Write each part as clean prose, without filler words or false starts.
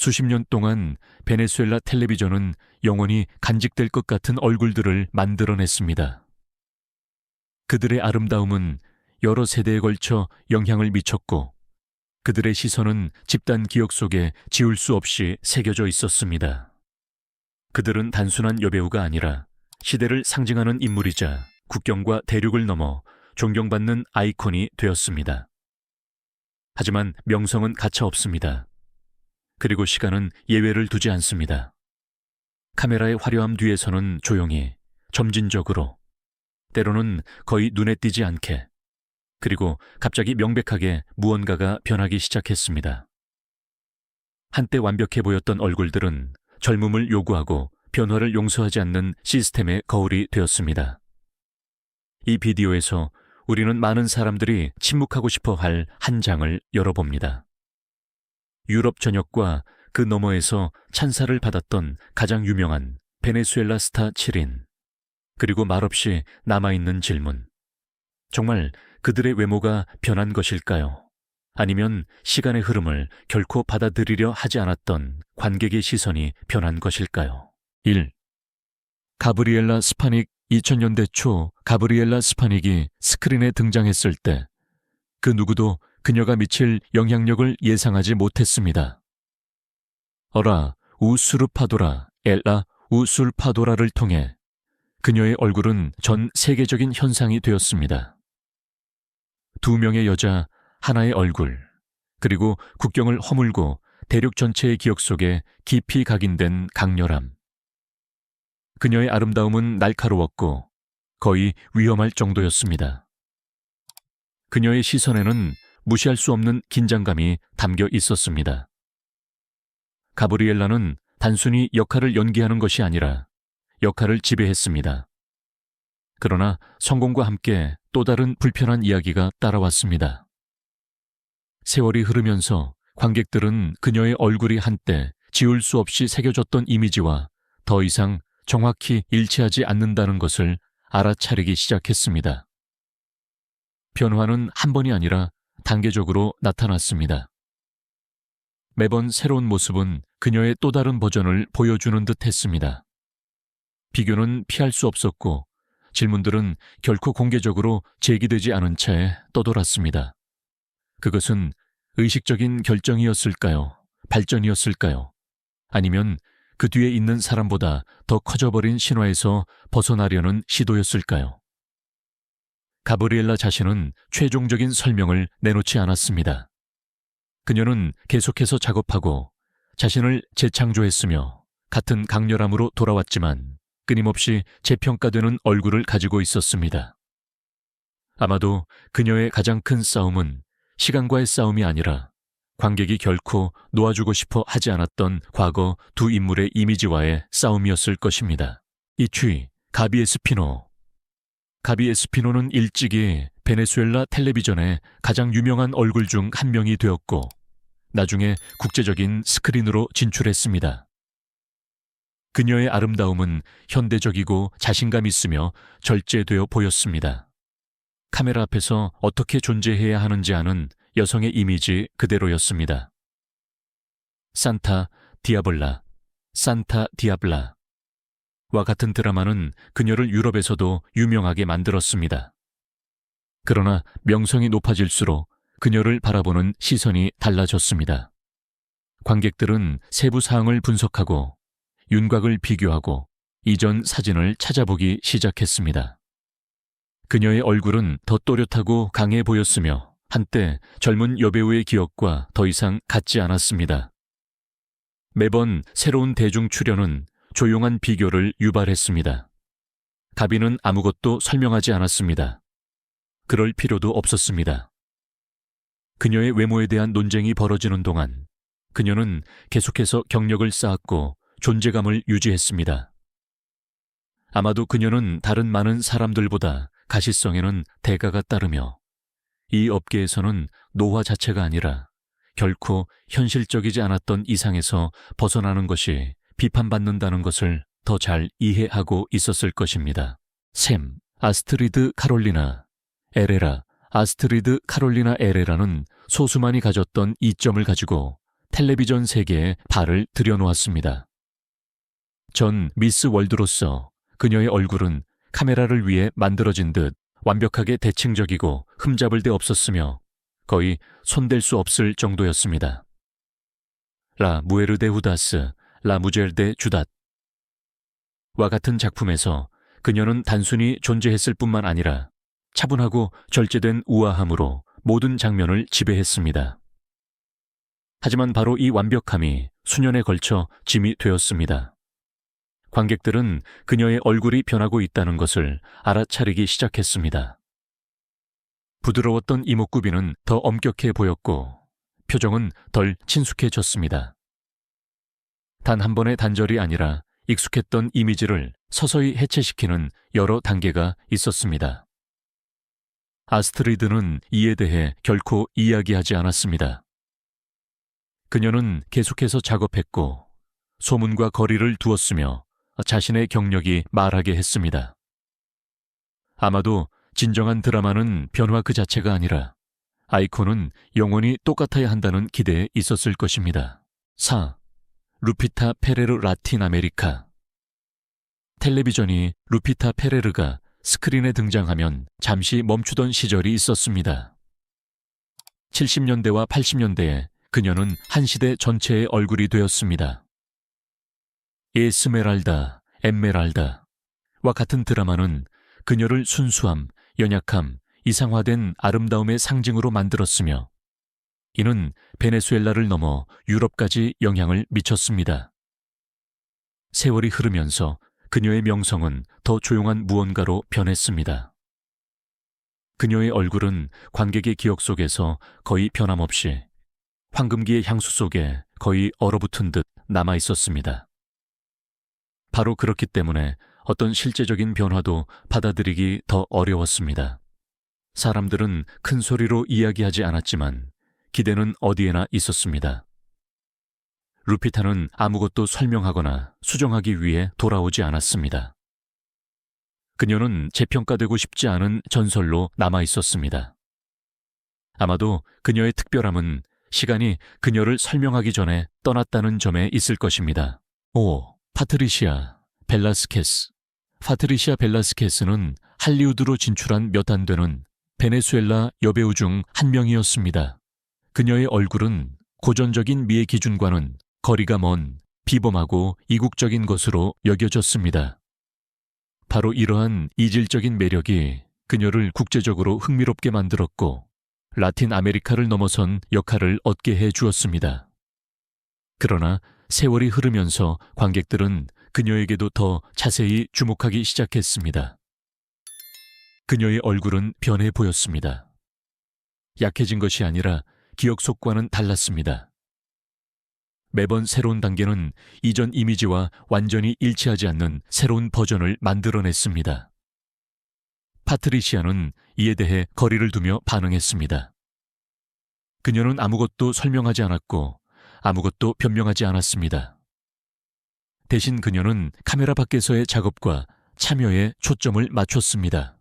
수십 년 동안 베네수엘라 텔레비전은 영원히 간직될 것 같은 얼굴들을 만들어냈습니다. 그들의 아름다움은 여러 세대에 걸쳐 영향을 미쳤고 그들의 시선은 집단 기억 속에 지울 수 없이 새겨져 있었습니다. 그들은 단순한 여배우가 아니라 시대를 상징하는 인물이자 국경과 대륙을 넘어 존경받는 아이콘이 되었습니다. 하지만 명성은 가차없습니다. 그리고 시간은 예외를 두지 않습니다. 카메라의 화려함 뒤에서는 조용히, 점진적으로, 때로는 거의 눈에 띄지 않게, 그리고 갑자기 명백하게 무언가가 변하기 시작했습니다. 한때 완벽해 보였던 얼굴들은 젊음을 요구하고 변화를 용서하지 않는 시스템의 거울이 되었습니다. 이 비디오에서 우리는 많은 사람들이 침묵하고 싶어 할 한 장을 열어봅니다. 유럽 전역과 그 너머에서 찬사를 받았던 가장 유명한 베네수엘라 스타 7인, 그리고 말없이 남아있는 질문. 정말 그들의 외모가 변한 것일까요? 아니면 시간의 흐름을 결코 받아들이려 하지 않았던 관객의 시선이 변한 것일까요? 1. 가브리엘라 스파닉. 2000년대 초 가브리엘라 스파닉이 스크린에 등장했을 때 그 누구도 그녀가 미칠 영향력을 예상하지 못했습니다. 어라 우수르파도라 엘라 우술파도라를 통해 그녀의 얼굴은 전 세계적인 현상이 되었습니다. 두 명의 여자, 하나의 얼굴, 그리고 국경을 허물고 대륙 전체의 기억 속에 깊이 각인된 강렬함. 그녀의 아름다움은 날카로웠고 거의 위험할 정도였습니다. 그녀의 시선에는 무시할 수 없는 긴장감이 담겨 있었습니다. 가브리엘라는 단순히 역할을 연기하는 것이 아니라 역할을 지배했습니다. 그러나 성공과 함께 또 다른 불편한 이야기가 따라왔습니다. 세월이 흐르면서 관객들은 그녀의 얼굴이 한때 지울 수 없이 새겨졌던 이미지와 더 이상 정확히 일치하지 않는다는 것을 알아차리기 시작했습니다. 변화는 한 번이 아니라 단계적으로 나타났습니다. 매번 새로운 모습은 그녀의 또 다른 버전을 보여주는 듯 했습니다. 비교는 피할 수 없었고 질문들은 결코 공개적으로 제기되지 않은 채 떠돌았습니다. 그것은 의식적인 결정이었을까요? 발전이었을까요? 아니면 그 뒤에 있는 사람보다 더 커져버린 신화에서 벗어나려는 시도였을까요? 가브리엘라 자신은 최종적인 설명을 내놓지 않았습니다. 그녀는 계속해서 작업하고 자신을 재창조했으며 같은 강렬함으로 돌아왔지만 끊임없이 재평가되는 얼굴을 가지고 있었습니다. 아마도 그녀의 가장 큰 싸움은 시간과의 싸움이 아니라 관객이 결코 놓아주고 싶어 하지 않았던 과거 두 인물의 이미지와의 싸움이었을 것입니다. 이취, 가비 에스피노. 가비 에스피노는 일찍이 베네수엘라 텔레비전의 가장 유명한 얼굴 중 한 명이 되었고 나중에 국제적인 스크린으로 진출했습니다. 그녀의 아름다움은 현대적이고 자신감 있으며 절제되어 보였습니다. 카메라 앞에서 어떻게 존재해야 하는지 아는 여성의 이미지 그대로였습니다. 산타 디아블라, 산타 디아블라. 와 같은 드라마는 그녀를 유럽에서도 유명하게 만들었습니다. 그러나 명성이 높아질수록 그녀를 바라보는 시선이 달라졌습니다. 관객들은 세부 사항을 분석하고 윤곽을 비교하고 이전 사진을 찾아보기 시작했습니다. 그녀의 얼굴은 더 또렷하고 강해 보였으며 한때 젊은 여배우의 기억과 더 이상 같지 않았습니다. 매번 새로운 대중 출연은 조용한 비교를 유발했습니다. 가비는 아무것도 설명하지 않았습니다. 그럴 필요도 없었습니다. 그녀의 외모에 대한 논쟁이 벌어지는 동안 그녀는 계속해서 경력을 쌓았고 존재감을 유지했습니다. 아마도 그녀는 다른 많은 사람들보다 가시성에는 대가가 따르며 이 업계에서는 노화 자체가 아니라 결코 현실적이지 않았던 이상에서 벗어나는 것이 비판받는다는 것을 더 잘 이해하고 있었을 것입니다. 샘, 아스트리드 카롤리나 에레라. 아스트리드 카롤리나 에레라는 소수만이 가졌던 이점을 가지고 텔레비전 세계에 발을 들여놓았습니다. 전 미스 월드로서 그녀의 얼굴은 카메라를 위해 만들어진 듯 완벽하게 대칭적이고 흠잡을 데 없었으며 거의 손댈 수 없을 정도였습니다. 라 무에르 데 후다스, 라 무젤 데 주닷 와 같은 작품에서 그녀는 단순히 존재했을 뿐만 아니라 차분하고 절제된 우아함으로 모든 장면을 지배했습니다. 하지만 바로 이 완벽함이 수년에 걸쳐 짐이 되었습니다. 관객들은 그녀의 얼굴이 변하고 있다는 것을 알아차리기 시작했습니다. 부드러웠던 이목구비는 더 엄격해 보였고 표정은 덜 친숙해졌습니다. 단 한 번의 단절이 아니라 익숙했던 이미지를 서서히 해체시키는 여러 단계가 있었습니다. 아스트리드는 이에 대해 결코 이야기하지 않았습니다. 그녀는 계속해서 작업했고 소문과 거리를 두었으며 자신의 경력이 말하게 했습니다. 아마도 진정한 드라마는 변화 그 자체가 아니라 아이콘은 영원히 똑같아야 한다는 기대에 있었을 것입니다. 4. 루피타 페레르 라틴 아메리카. 텔레비전이 루피타 페레르가 스크린에 등장하면 잠시 멈추던 시절이 있었습니다. 70년대와 80년대에 그녀는 한 시대 전체의 얼굴이 되었습니다. 에스메랄다, 엠메랄다와 같은 드라마는 그녀를 순수함, 연약함, 이상화된 아름다움의 상징으로 만들었으며 이는 베네수엘라를 넘어 유럽까지 영향을 미쳤습니다. 세월이 흐르면서 그녀의 명성은 더 조용한 무언가로 변했습니다. 그녀의 얼굴은 관객의 기억 속에서 거의 변함없이 황금기의 향수 속에 거의 얼어붙은 듯 남아 있었습니다. 바로 그렇기 때문에 어떤 실제적인 변화도 받아들이기 더 어려웠습니다. 사람들은 큰 소리로 이야기하지 않았지만 기대는 어디에나 있었습니다. 루피타는 아무것도 설명하거나 수정하기 위해 돌아오지 않았습니다. 그녀는 재평가되고 싶지 않은 전설로 남아 있었습니다. 아마도 그녀의 특별함은 시간이 그녀를 설명하기 전에 떠났다는 점에 있을 것입니다. 5. 파트리시아 벨라스케스. 파트리시아 벨라스케스는 할리우드로 진출한 몇 안 되는 베네수엘라 여배우 중 한 명이었습니다. 그녀의 얼굴은 고전적인 미의 기준과는 거리가 먼 비범하고 이국적인 것으로 여겨졌습니다. 바로 이러한 이질적인 매력이 그녀를 국제적으로 흥미롭게 만들었고 라틴 아메리카를 넘어선 역할을 얻게 해 주었습니다. 그러나 세월이 흐르면서 관객들은 그녀에게도 더 자세히 주목하기 시작했습니다. 그녀의 얼굴은 변해 보였습니다. 약해진 것이 아니라 기억 속과는 달랐습니다. 매번 새로운 단계는 이전 이미지와 완전히 일치하지 않는 새로운 버전을 만들어냈습니다. 파트리시아는 이에 대해 거리를 두며 반응했습니다. 그녀는 아무것도 설명하지 않았고 아무것도 변명하지 않았습니다. 대신 그녀는 카메라 밖에서의 작업과 참여에 초점을 맞췄습니다.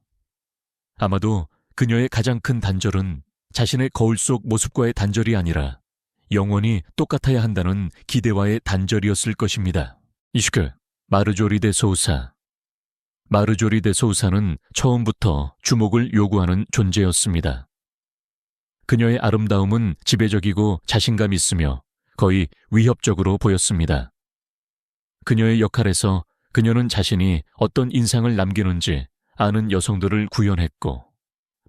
아마도 그녀의 가장 큰 단절은 자신의 거울 속 모습과의 단절이 아니라 영원히 똑같아야 한다는 기대와의 단절이었을 것입니다. 이슈크 마르조리 데 소우사. 마르조리 데 소우사는 처음부터 주목을 요구하는 존재였습니다. 그녀의 아름다움은 지배적이고 자신감 있으며 거의 위협적으로 보였습니다. 그녀의 역할에서 그녀는 자신이 어떤 인상을 남기는지 아는 여성들을 구현했고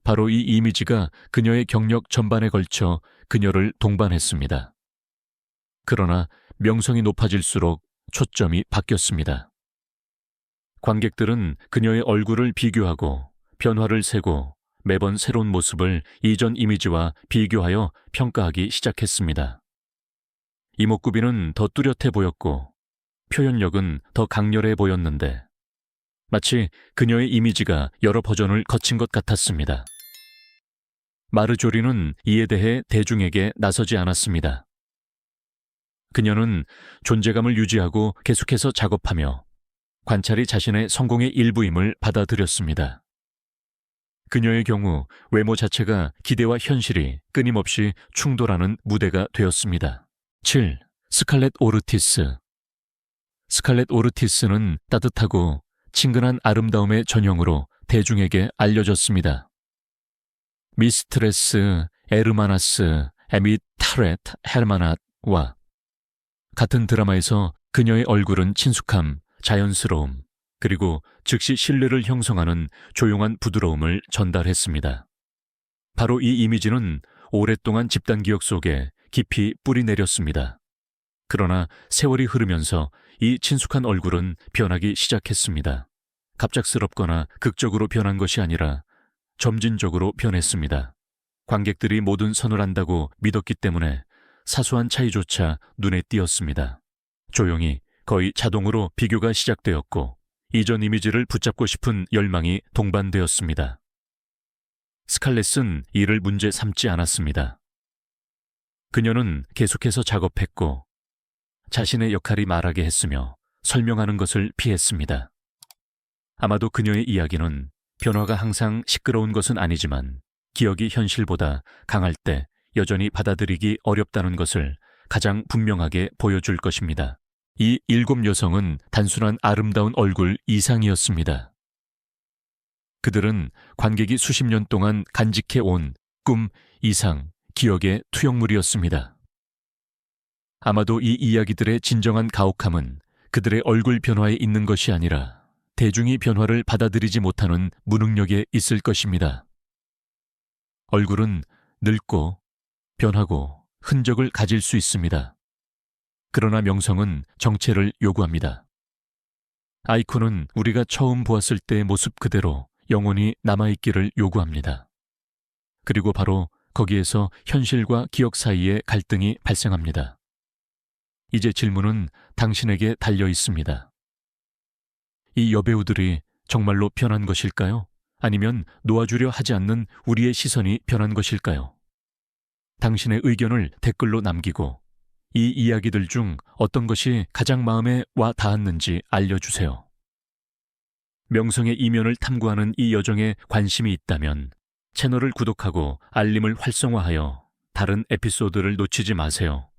바로 이 이미지가 그녀의 경력 전반에 걸쳐 그녀를 동반했습니다. 그러나 명성이 높아질수록 초점이 바뀌었습니다. 관객들은 그녀의 얼굴을 비교하고 변화를 세고 매번 새로운 모습을 이전 이미지와 비교하여 평가하기 시작했습니다. 이목구비는 더 뚜렷해 보였고 표현력은 더 강렬해 보였는데 마치 그녀의 이미지가 여러 버전을 거친 것 같았습니다. 마르조리는 이에 대해 대중에게 나서지 않았습니다. 그녀는 존재감을 유지하고 계속해서 작업하며 관찰이 자신의 성공의 일부임을 받아들였습니다. 그녀의 경우 외모 자체가 기대와 현실이 끊임없이 충돌하는 무대가 되었습니다. 7. 스칼렛 오르티스. 스칼렛 오르티스는 따뜻하고 친근한 아름다움의 전형으로 대중에게 알려졌습니다. 미스트레스 에르마나스 에밋 타렛 헬마낫과 같은 드라마에서 그녀의 얼굴은 친숙함, 자연스러움, 그리고 즉시 신뢰를 형성하는 조용한 부드러움을 전달했습니다. 바로 이 이미지는 오랫동안 집단 기억 속에 깊이 뿌리 내렸습니다. 그러나 세월이 흐르면서 이 친숙한 얼굴은 변하기 시작했습니다. 갑작스럽거나 극적으로 변한 것이 아니라 점진적으로 변했습니다. 관객들이 모든 선을 안다고 믿었기 때문에 사소한 차이조차 눈에 띄었습니다. 조용히 거의 자동으로 비교가 시작되었고 이전 이미지를 붙잡고 싶은 열망이 동반되었습니다. 스칼렛은 이를 문제 삼지 않았습니다. 그녀는 계속해서 작업했고 자신의 역할이 말하게 했으며 설명하는 것을 피했습니다. 아마도 그녀의 이야기는 변화가 항상 시끄러운 것은 아니지만 기억이 현실보다 강할 때 여전히 받아들이기 어렵다는 것을 가장 분명하게 보여줄 것입니다. 이 7 여성은 단순한 아름다운 얼굴 이상이었습니다. 그들은 관객이 수십 년 동안 간직해온 꿈, 이상, 기억의 투영물이었습니다. 아마도 이 이야기들의 진정한 가혹함은 그들의 얼굴 변화에 있는 것이 아니라 대중이 변화를 받아들이지 못하는 무능력에 있을 것입니다. 얼굴은 늙고 변하고 흔적을 가질 수 있습니다. 그러나 명성은 정체를 요구합니다. 아이콘은 우리가 처음 보았을 때의 모습 그대로 영원히 남아있기를 요구합니다. 그리고 바로 거기에서 현실과 기억 사이에 갈등이 발생합니다. 이제 질문은 당신에게 달려 있습니다. 이 여배우들이 정말로 변한 것일까요? 아니면 놓아주려 하지 않는 우리의 시선이 변한 것일까요? 당신의 의견을 댓글로 남기고 이 이야기들 중 어떤 것이 가장 마음에 와 닿았는지 알려주세요. 명성의 이면을 탐구하는 이 여정에 관심이 있다면 채널을 구독하고 알림을 활성화하여 다른 에피소드를 놓치지 마세요.